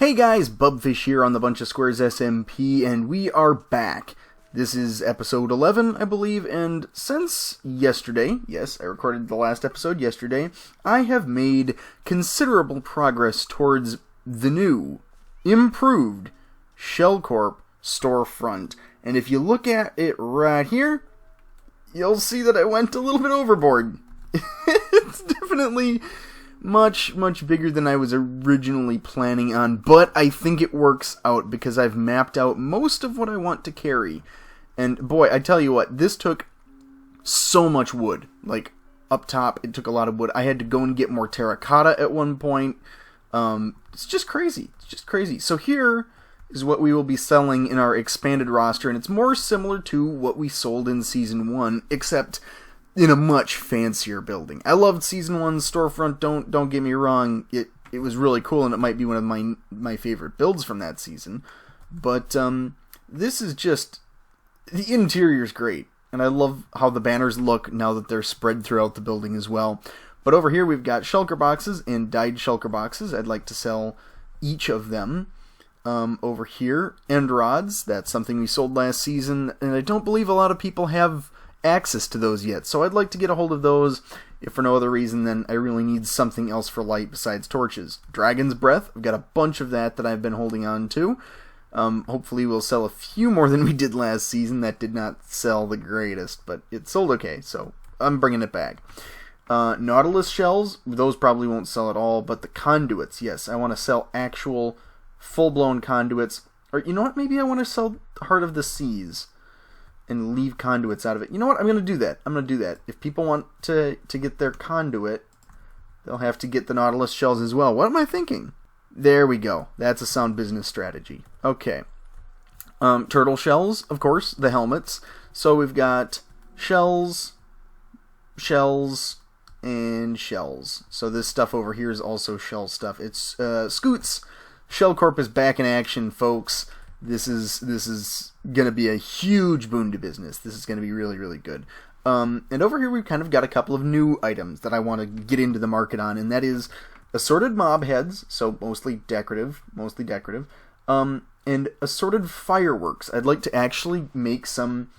Hey guys, Bubfish here on the BunchaSquares SMP, and we are back. This is episode 11, I believe, and since yesterday, yes, I recorded the last episode yesterday, I have made considerable progress towards the new, improved Shellcorp Storefront. And if you look at it right here, you'll see that I went a little bit overboard. It's definitely much bigger than I was originally planning on, but I think it works out because I've mapped out most of what I want to carry. And boy, I tell you what, this took so much wood. Like, up top, it took a lot of wood. I had to go and get more terracotta at one point. It's just crazy. It's just crazy. So here is what we will be selling in our expanded roster, and it's more similar to what we sold in Season 1, except in a much fancier building. I loved Season 1's Storefront, don't get me wrong. It was really cool, and it might be one of my favorite builds from that season. But this is just... the interior's great, and I love how the banners look now that they're spread throughout the building as well. But over here we've got shulker boxes and dyed shulker boxes. I'd like to sell each of them. Over here, end rods. That's something we sold last season, and I don't believe a lot of people have access to those yet, so I'd like to get a hold of those. If for no other reason than I really need something else for light besides torches. Dragon's Breath, I've got a bunch of that I've been holding on to. Hopefully we'll sell a few more than we did last season. That did not sell the greatest, but it sold okay, so I'm bringing it back. Nautilus shells, those probably won't sell at all, but the conduits, yes, I want to sell actual full-blown conduits. Or you know what, maybe I want to sell Heart of the Seas and leave conduits out of it. You know what? I'm going to do that. If people want to get their conduit, they'll have to get the Nautilus shells as well. What am I thinking? There we go. That's a sound business strategy. Okay. Turtle shells, of course, the helmets. So we've got shells, and shells. So this stuff over here is also shell stuff. It's Scoots. Shellcorp is back in action, folks. This is gonna be a huge boon to business. This is gonna be really good. And over here we've kind of got a couple of new items that I want to get into the market on, and that is assorted mob heads, so mostly decorative, and assorted fireworks. I'd like to actually make some,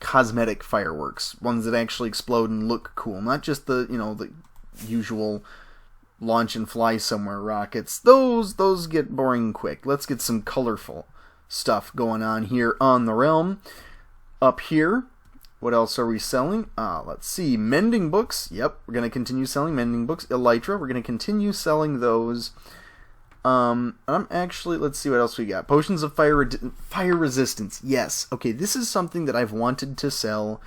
cosmetic fireworks, ones that actually explode and look cool, not just the usual launch and fly somewhere rockets. Those get boring quick. Let's get some colorful stuff going on here on the realm. Up here, what else are we selling? Let's see. Mending books. Yep, we're going to continue selling mending books. Elektra, we're going to continue selling those. Let's see what else we got. Potions of fire resistance. Yes. Okay, this is something that I've wanted to sell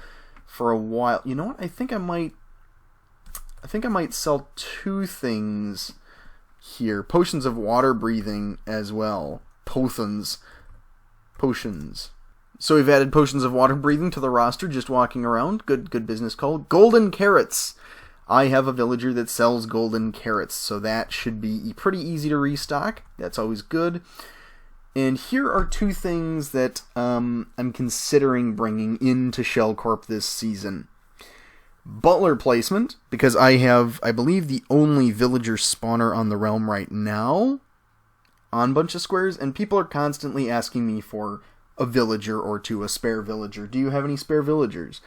for a while. You know what? I think I might sell two things here. Potions of water breathing as well. Potions. So we've added potions of water breathing to the roster, just walking around. Good business call. Golden carrots. I have a villager that sells golden carrots, so that should be pretty easy to restock. That's always good. And here are two things that I'm considering bringing into Shellcorp this season. Butler placement, because I have, I believe, the only villager spawner on the realm right now on BunchaSquares, and people are constantly asking me for a villager or two, a spare villager. Do you have any spare villagers?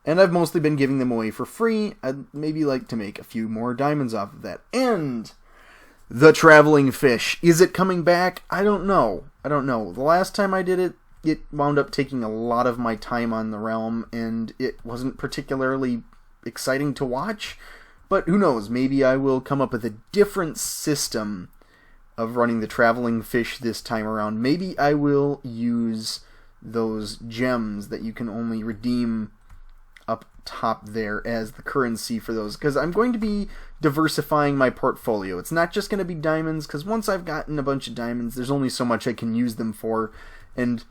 And I've mostly been giving them away for free. I'd maybe like to make a few more diamonds off of that. And the traveling fish. Is it coming back? I don't know. The last time I did it, it wound up taking a lot of my time on the realm, and it wasn't particularly exciting to watch. But who knows? Maybe I will come up with a different system of running the traveling fish this time around. Maybe I will use those gems that you can only redeem up top there as the currency for those, because I'm going to be diversifying my portfolio. It's not just going to be diamonds, because once I've gotten a bunch of diamonds, there's only so much I can use them for, and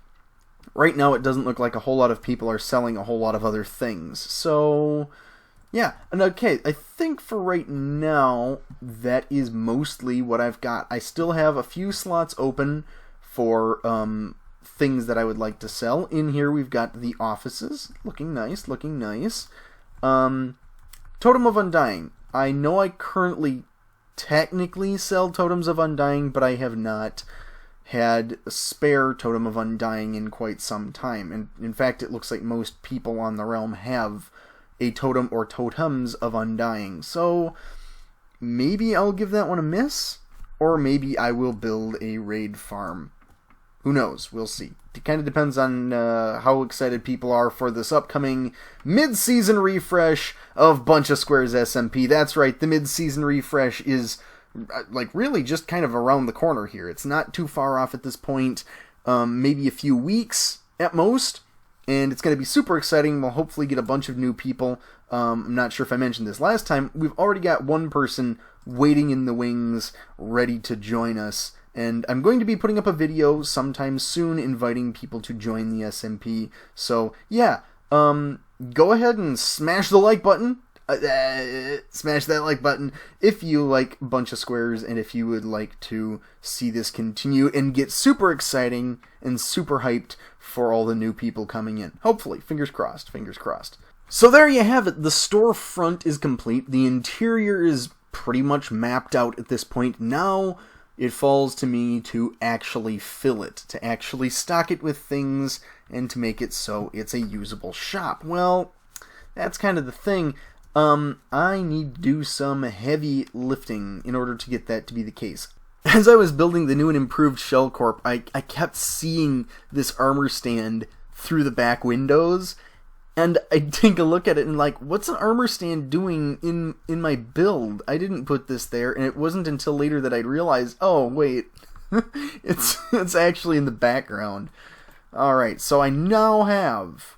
right now it doesn't look like a whole lot of people are selling a whole lot of other things. So yeah, and okay, I think for right now that is mostly what I've got. I still have a few slots open for things that I would like to sell. In here we've got the offices, looking nice. Totem of Undying. I know I currently technically sell Totems of Undying, but I have not had a spare Totem of Undying in quite some time. And in fact, it looks like most people on the realm have a totem or totems of Undying. So maybe I'll give that one a miss, or maybe I will build a raid farm. Who knows? We'll see. It kind of depends on how excited people are for this upcoming mid-season refresh of BunchaSquares SMP. That's right, the mid-season refresh is like really just kind of around the corner here. It's not too far off at this point, maybe a few weeks at most, and it's going to be super exciting. We'll hopefully get a bunch of new people. I'm not sure if I mentioned this last time. We've already got one person waiting in the wings, ready to join us. And I'm going to be putting up a video sometime soon inviting people to join the SMP. So, yeah, go ahead and smash the like button. Smash that like button if you like BunchaSquares and if you would like to see this continue and get super exciting and super hyped for all the new people coming in. Hopefully. Fingers crossed. Fingers crossed. So there you have it. The storefront is complete. The interior is pretty much mapped out at this point. Now it falls to me to actually fill it, to actually stock it with things, and to make it so it's a usable shop. Well, that's kind of the thing. I need to do some heavy lifting in order to get that to be the case. As I was building the new and improved Shell Corp, I kept seeing this armor stand through the back windows, and I take a look at it and like, what's an armor stand doing in my build? I didn't put this there, and it wasn't until later that I'd realized, oh wait, it's actually in the background. Alright, so I now have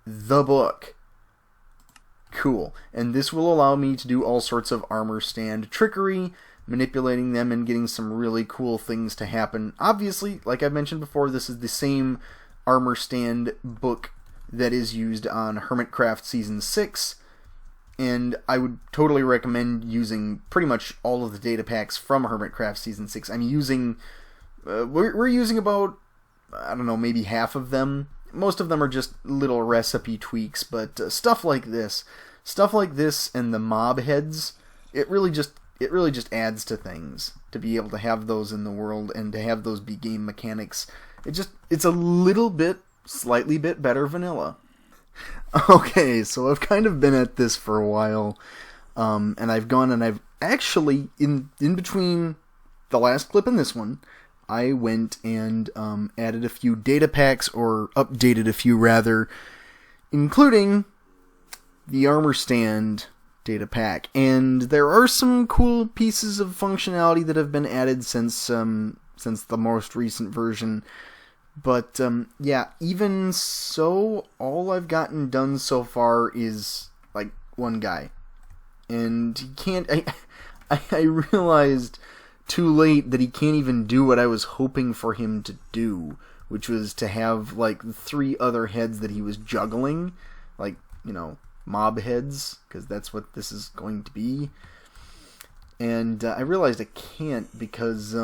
the book. Cool. And this will allow me to do all sorts of armor stand trickery, manipulating them and getting some really cool things to happen. Obviously, like I mentioned before, this is the same armor stand book that is used on Hermitcraft Season 6, and I would totally recommend using pretty much all of the data packs from Hermitcraft Season 6. I'm using, we're using about, I don't know, maybe half of them. Most of them are just little recipe tweaks, but stuff like this and the mob heads, it really just adds to things to be able to have those in the world and to have those be game mechanics. It's a little bit, slightly bit better vanilla. Okay, so I've kind of been at this for a while, and I've gone and I've actually, in between the last clip and this one, I went and added a few data packs, or updated a few rather, including the armor stand data pack. And there are some cool pieces of functionality that have been added since the most recent version. But yeah, even so, all I've gotten done so far is like one guy, and he can't. I realized too late that he can't even do what I was hoping for him to do, which was to have like 3 other heads that he was juggling, like, you know, mob heads, because that's what this is going to be. And I realized I can't because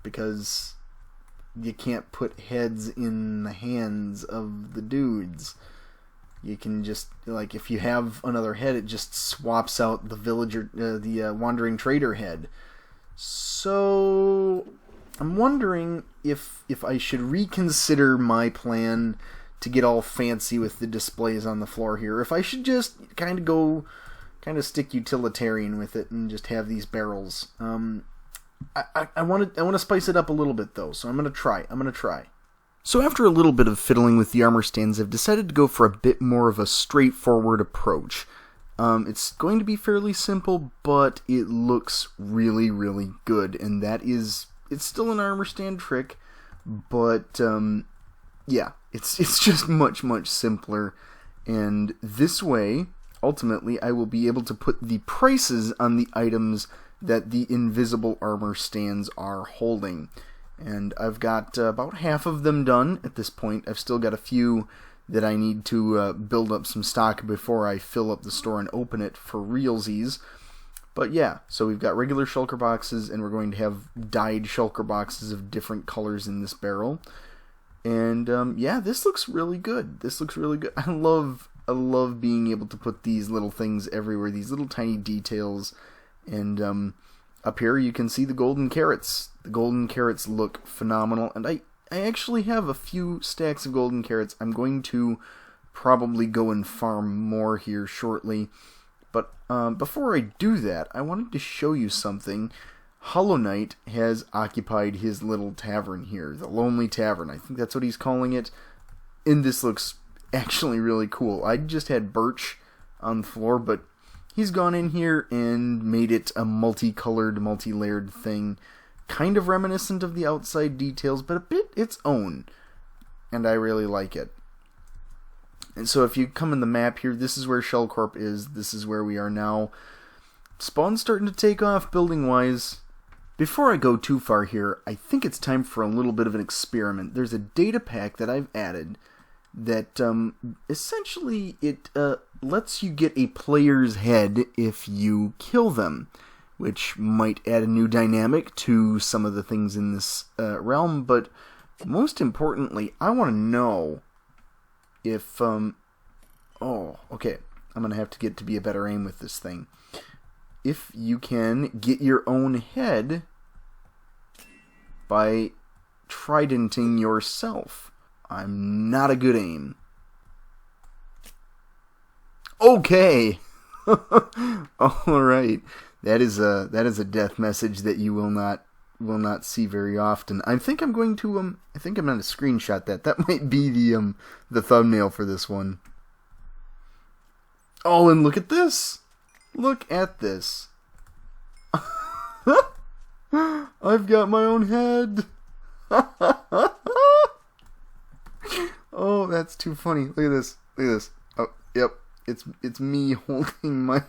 because you can't put heads in the hands of the dudes. You can just, like, if you have another head, it just swaps out the villager, the wandering trader head. So I'm wondering if I should reconsider my plan to get all fancy with the displays on the floor here. If I should just kind of stick utilitarian with it and just have these barrels. I want to spice it up a little bit though, so I'm gonna try. So after a little bit of fiddling with the armor stands, I've decided to go for a bit more of a straightforward approach. It's going to be fairly simple, but it looks really, really good, and it's still an armor stand trick, but yeah, it's just much, much simpler, and this way, ultimately, I will be able to put the prices on the items that the invisible armor stands are holding. And I've got about half of them done at this point. I've still got a few that I need to build up some stock before I fill up the store and open it for realsies. But yeah, so we've got regular shulker boxes, and we're going to have dyed shulker boxes of different colors in this barrel. And yeah, this looks really good. This looks really good. I love being able to put these little things everywhere, these little tiny details. And up here you can see the golden carrots. The golden carrots look phenomenal, and I actually have a few stacks of golden carrots. I'm going to probably go and farm more here shortly. But before I do that, I wanted to show you something. Hollow Knight has occupied his little tavern here, the Lonely Tavern. I think that's what he's calling it. And this looks actually really cool. I just had birch on the floor, but he's gone in here and made it a multicolored, multi-layered thing. Kind of reminiscent of the outside details, but a bit its own. And I really like it. And so if you come in the map here, this is where Shellcorp is. This is where we are now. Spawn's starting to take off building-wise. Before I go too far here, I think it's time for a little bit of an experiment. There's a data pack that I've added that essentially it lets you get a player's head if you kill them, which might add a new dynamic to some of the things in this realm. But most importantly, I want to know if oh, okay, I'm gonna have to get to be a better aim with this thing. If you can get your own head by tridenting yourself. I'm not a good aim. Okay. Alright. That is a death message that you will not see very often. I think I'm going to screenshot that. That might be the thumbnail for this one. Oh, and look at this. Look at this. I've got my own head. Oh, that's too funny. Look at this. Look at this. Oh, yep. It's me holding my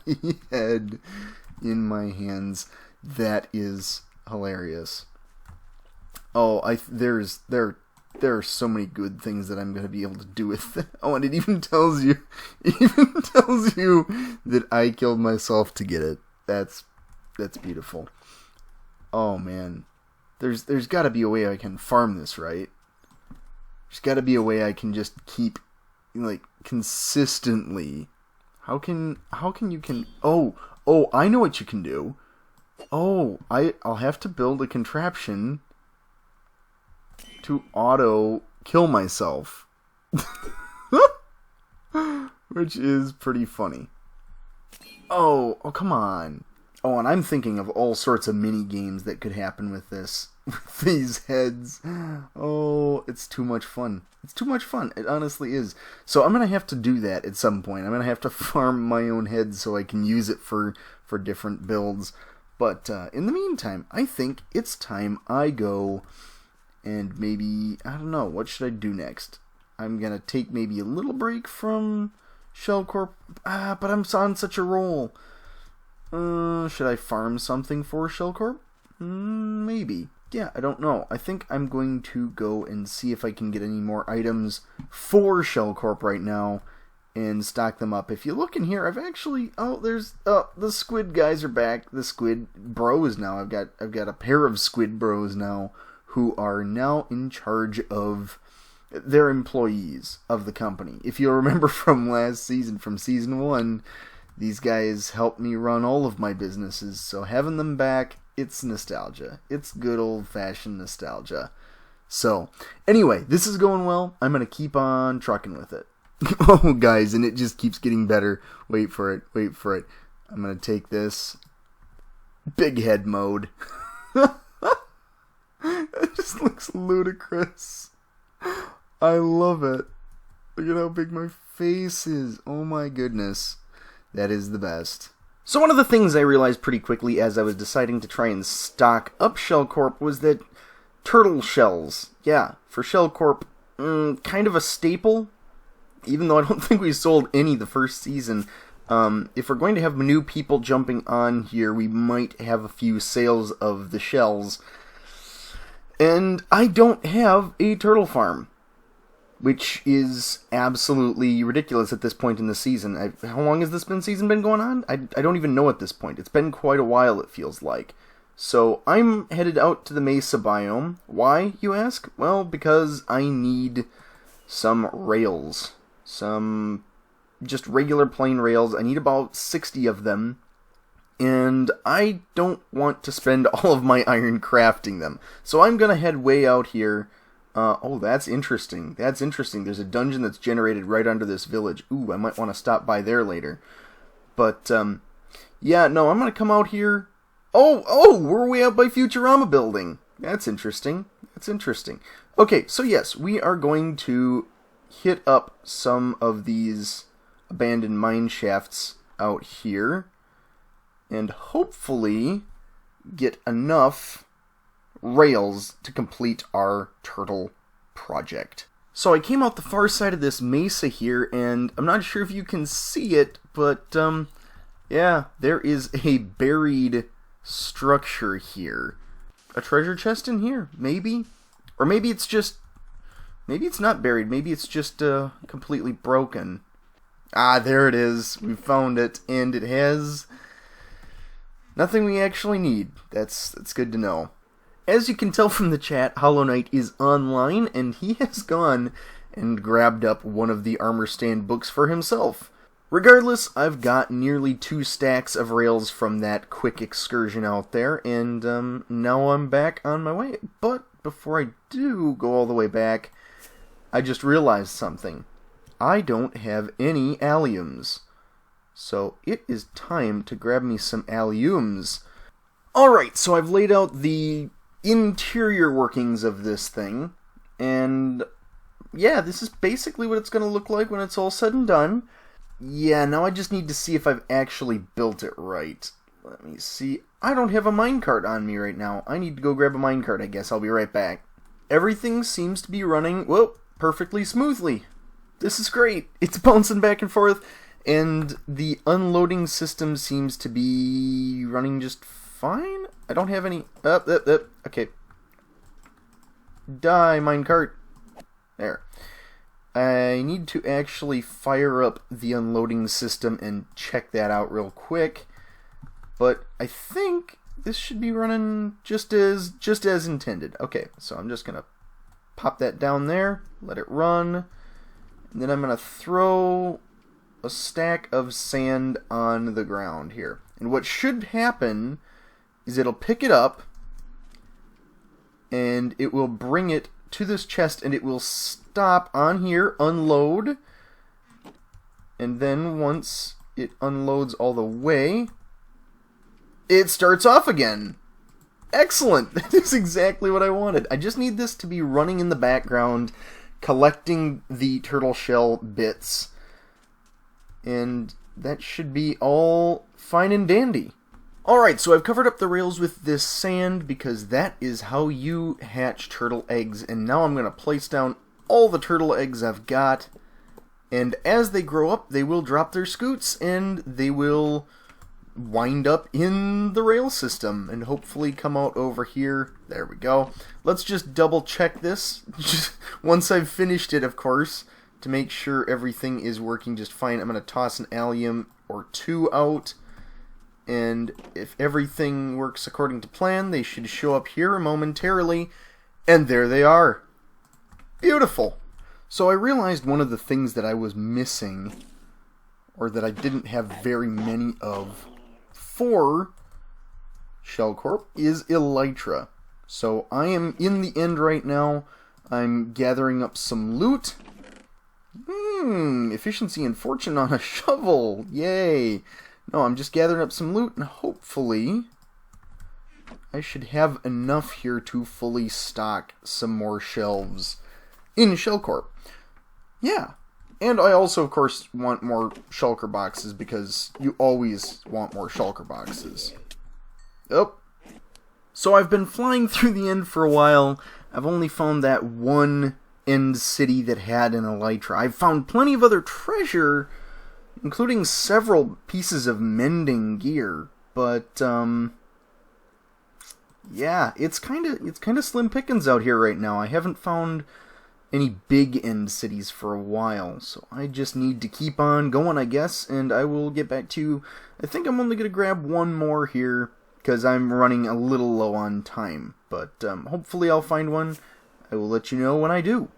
head in my hands. That is hilarious. Oh, there are so many good things that I'm going to be able to do with it. Oh, and it even tells you that I killed myself to get it. That's beautiful. Oh man, there's got to be a way I can farm this, right? There's got to be a way I can just keep like consistently. How can you Oh, I know what you can do. Oh, I'll have to build a contraption to auto kill myself. Which is pretty funny. Oh, come on. Oh, and I'm thinking of all sorts of mini games that could happen with this. With these heads. Oh, it's too much fun. It's too much fun. It honestly is. So I'm going to have to do that at some point. I'm going to have to farm my own head so I can use it for different builds. But in the meantime, I think it's time I go and maybe, I don't know, what should I do next? I'm going to take maybe a little break from Shellcorp. But I'm on such a roll. Should I farm something for Shellcorp? Maybe. Yeah, I don't know. I think I'm going to go and see if I can get any more items for Shellcorp right now and stock them up. If you look in here, I've actually... Oh, there's... the squid guys are back. The squid bros now. I've got a pair of squid bros now who are now in charge of their employees of the company. If you'll remember from last season, from season 1... These guys helped me run all of my businesses, so having them back, it's nostalgia. It's good old-fashioned nostalgia. So, anyway, this is going well. I'm going to keep on trucking with it. Oh, guys, and it just keeps getting better. Wait for it. Wait for it. I'm going to take this. Big head mode. It just looks ludicrous. I love it. Look at how big my face is. Oh, my goodness. That is the best. So one of the things I realized pretty quickly as I was deciding to try and stock up Shellcorp was that turtle shells, yeah, for Shellcorp, kind of a staple, even though I don't think we sold any the first season. If we're going to have new people jumping on here, we might have a few sales of the shells. And I don't have a turtle farm, which is absolutely ridiculous at this point in the season. How long has this season been going on? I don't even know at this point. It's been quite a while, it feels like. So I'm headed out to the Mesa biome. Why, you ask? Well, because I need some rails. Some just regular plain rails. I need about 60 of them. and I don't want to spend all of my iron crafting them. So I'm going to head way out here. Oh, that's interesting. That's interesting. There's a dungeon that's generated right under this village. Ooh, I might want to stop by there later. But, yeah, no, I'm going to come out here. Oh, we're way out by Futurama building. That's interesting. That's interesting. Okay, so yes, we are going to hit up some of these abandoned mine shafts out here and hopefully get enough rails to complete our turtle project. So I came out the far side of this mesa here, and I'm not sure if you can see it, but yeah, there is a buried structure here. A treasure chest in here, maybe? Or maybe it's just... maybe it's not buried, maybe it's just completely broken. Ah, there it is. We found it, and it has nothing we actually need. That's good to know. As you can tell from the chat, Hollow Knight is online, and he has gone and grabbed up one of the armor stand books for himself. Regardless, I've got nearly 2 stacks of rails from that quick excursion out there, and now I'm back on my way. But before I do go all the way back, I just realized something. I don't have any alliums. So it is time to grab me some alliums. Alright, so I've laid out the interior workings of this thing, and yeah, this is basically what it's going to look like when it's all said and done. Yeah, now I just need to see if I've actually built it right. Let me see. I don't have a minecart on me right now. I need to go grab a minecart, I guess. I'll be right back. Everything seems to be running, well, perfectly smoothly. This is great. It's bouncing back and forth, and the unloading system seems to be running just fine. I don't have any... okay. Die, minecart. There. I need to actually fire up the unloading system and check that out real quick. But I think this should be running just as intended. Okay, so I'm just going to pop that down there, let it run, and then I'm going to throw a stack of sand on the ground here. And what should happen is it'll pick it up, and it will bring it to this chest, and it will stop on here, unload, and then once it unloads all the way, it starts off again. Excellent! That is exactly what I wanted. I just need this to be running in the background, collecting the turtle shell bits, and that should be all fine and dandy. Alright, so I've covered up the rails with this sand because that is how you hatch turtle eggs, and now I'm going to place down all the turtle eggs I've got, and as they grow up, they will drop their scoots, and they will wind up in the rail system, and hopefully come out over here. There we go. Let's just double check this, once I've finished it, of course, to make sure everything is working just fine. I'm going to toss an allium or 2 out, and if everything works according to plan, they should show up here momentarily, and there they are. Beautiful. So I realized one of the things that I was missing, or that I didn't have very many of for Shellcorp, is Elektra. So I am in the end right now. I'm gathering up some loot. Efficiency and fortune on a shovel. Yay. No, I'm just gathering up some loot, and hopefully I should have enough here to fully stock some more shelves in Shellcorp. Yeah. And I also, of course, want more shulker boxes, because you always want more shulker boxes. Oh. So I've been flying through the end for a while. I've only found that one end city that had an Elytra. I've found plenty of other treasure, including several pieces of mending gear, but yeah, it's kind of slim pickings out here right now. I haven't found any big end cities for a while, so I just need to keep on going, I guess, and I will get back to you. I think I'm only going to grab one more here, because I'm running a little low on time, but hopefully I'll find one. I will let you know when I do.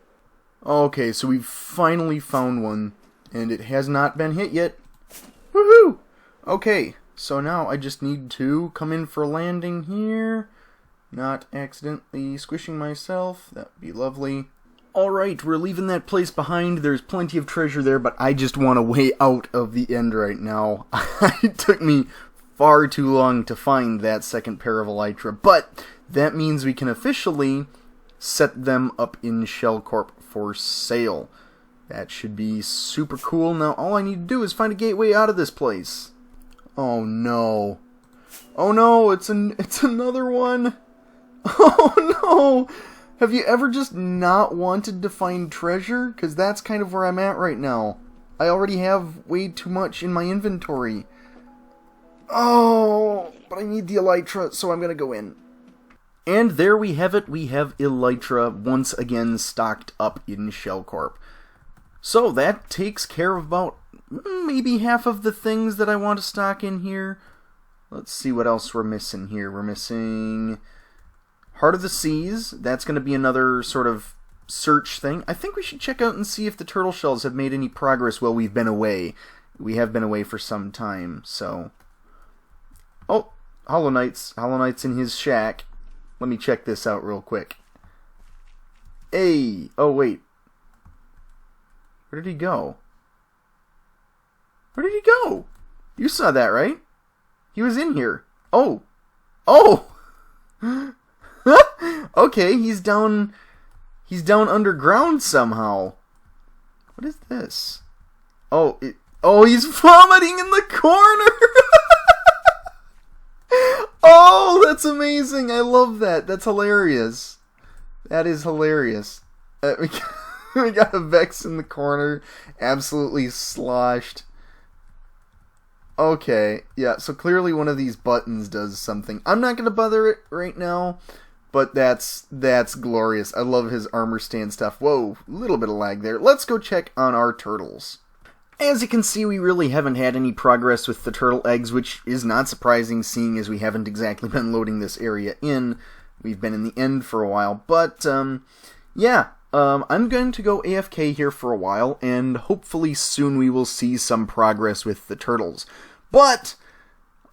Okay, so we've finally found one, and it has not been hit yet. Woohoo! Okay, So now I just need to come in for landing here. Not accidentally squishing myself. That would be lovely. Alright, we're leaving that place behind. There's plenty of treasure there, but I just want a way out of the end right now. It took me far too long to find that second pair of Elytra, but that means we can officially set them up in Shellcorp for sale. That should be super cool. Now all I need to do is find a gateway out of this place. Oh no. Oh no, it's another one. Oh no. Have you ever just not wanted to find treasure? Because that's kind of where I'm at right now. I already have way too much in my inventory. Oh, but I need the Elytra, so I'm going to go in. And there we have it. We have Elytra once again stocked up in Shellcorp. So that takes care of about maybe half of the things that I want to stock in here. Let's see what else we're missing here. We're missing Heart of the Seas. That's going to be another sort of search thing. I think we should check out and see if the turtle shells have made any progress while we've been away. We have been away for some time, so... Oh, Hollow Knight's in his shack. Let me check this out real quick. Hey! Oh, wait. Where did he go? Where did he go? You saw that, right? He was in here. Oh! Oh! Okay, he's down underground somehow. What is this? Oh, he's vomiting in the corner! Oh, that's amazing! I love that. That's hilarious. That is hilarious. We got a Vex in the corner, absolutely sloshed. Okay, yeah, so clearly one of these buttons does something. I'm not going to bother it right now, but that's glorious. I love his armor stand stuff. Whoa, a little bit of lag there. Let's go check on our turtles. As you can see, we really haven't had any progress with the turtle eggs, which is not surprising, seeing as we haven't exactly been loading this area in. We've been in the end for a while, but, yeah. I'm going to go AFK here for a while, and hopefully soon we will see some progress with the turtles. But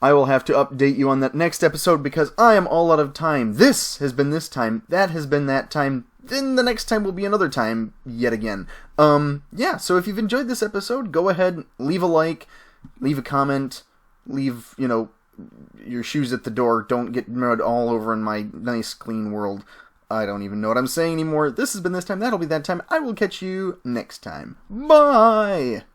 I will have to update you on that next episode because I am all out of time. This has been this time, that has been that time, then the next time will be another time yet again. Yeah, so if you've enjoyed this episode, go ahead, leave a like, leave a comment, leave, your shoes at the door. Don't get mud all over in my nice, clean world. I don't even know what I'm saying anymore. This has been this time, that'll be that time. I will catch you next time. Bye!